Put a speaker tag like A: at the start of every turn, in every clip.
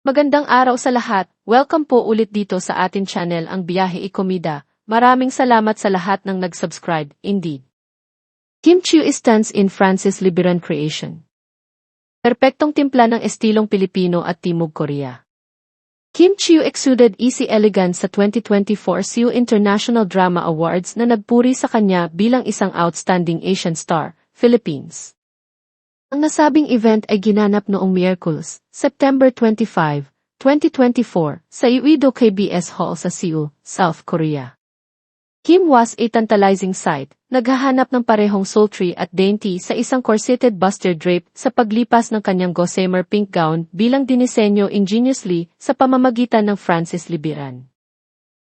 A: Magandang araw sa lahat. Welcome po ulit dito sa atin channel ang Biyahe Ikomida. Maraming salamat sa lahat ng nag-subscribe. Indeed. Kim Chiu stands in Francis Liberan creation. Perpektong timpla ng estilong Pilipino at Timog Korea. Kim Chiu exuded easy elegance sa 2024 Seoul International Drama Awards na nagpuri sa kanya bilang isang outstanding Asian star, Philippines. Ang nasabing event ay ginanap noong Miyerkules, September 25, 2024, sa Uido KBS Hall sa Seoul, South Korea. Kim was a tantalizing sight, naghahanap ng parehong sultry at dainty sa isang corseted buster drape sa paglipas ng kanyang gossamer pink gown bilang dinisenyo ingeniously sa pamamagitan ng Francis Liberan.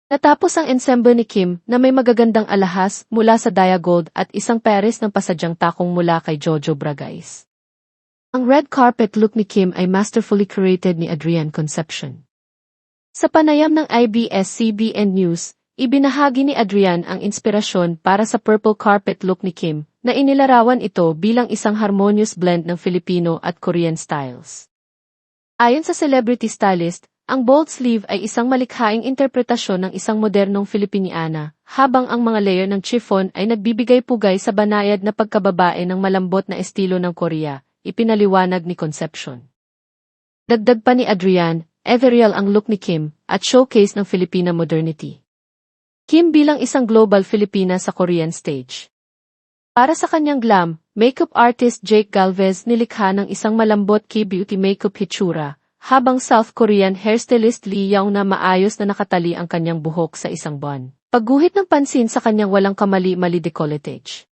A: Natapos ang ensemble ni Kim na may magagandang alahas mula sa Diagold at isang pares ng pasadyang takong mula kay Jojo Bragais. Ang red carpet look ni Kim ay masterfully curated ni Adrian Concepcion. Sa panayam ng ABS-CBN News, ibinahagi ni Adrian ang inspirasyon para sa purple carpet look ni Kim na inilarawan ito bilang isang harmonious blend ng Filipino at Korean styles. Ayon sa celebrity stylist, ang bold sleeve ay isang malikhaing interpretasyon ng isang modernong Filipiniana, habang ang mga layer ng chiffon ay nagbibigay pugay sa banayad na pagkababae ng malambot na estilo ng Korea. Ipinaliwanag ni Concepcion. Dagdag pa ni Adrian, ethereal ang look ni Kim at showcase ng Filipina modernity. Kim bilang isang global Filipina sa Korean stage. Para sa kanyang glam, makeup artist Jake Galvez nilikha ng isang malambot key beauty makeup hitsura, habang South Korean hairstylist Lee Young na maayos na nakatali ang kanyang buhok sa isang bun. Pagguhit ng pansin sa kanyang walang kamali-mali decolletage.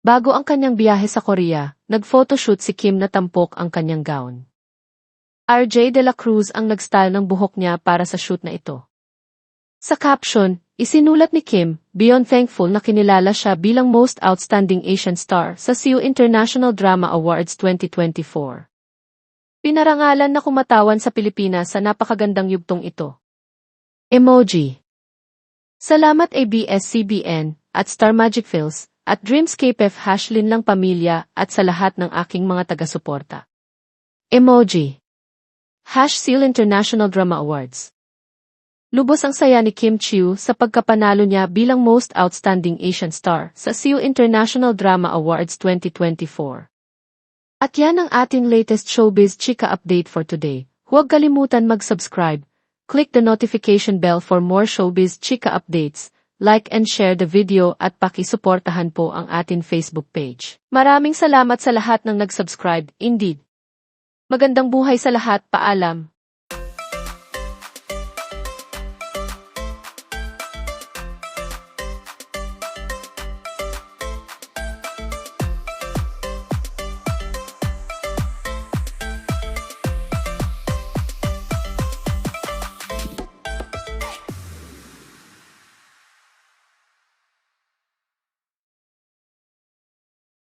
A: Bago ang kanyang biyahe sa Korea, nag-photoshoot si Kim na tampok ang kanyang gown. RJ De La Cruz ang nag-style ng buhok niya para sa shoot na ito. Sa caption, isinulat ni Kim, beyond thankful na kinilala siya bilang Most Outstanding Asian Star sa Seoul International Drama Awards 2024. Pinarangalan na kumatawan sa Pilipinas sa napakagandang yugtong ito. Emoji. Salamat ABS-CBN at Star Magic Films at Dreamscape F #linlang pamilya at sa lahat ng aking mga taga-suporta. Emoji. #Seoul International Drama Awards. Lubos ang saya ni Kim Chiu sa pagkapanalo niya bilang Most Outstanding Asian Star sa Seoul International Drama Awards 2024. At yan ang ating latest showbiz chika update for today. Huwag kalimutan mag-subscribe, click the notification bell for more showbiz chika updates, like and share the video at pakisuportahan po ang atin Facebook page. Maraming salamat sa lahat ng nag-subscribe, indeed. Magandang buhay sa lahat, paalam.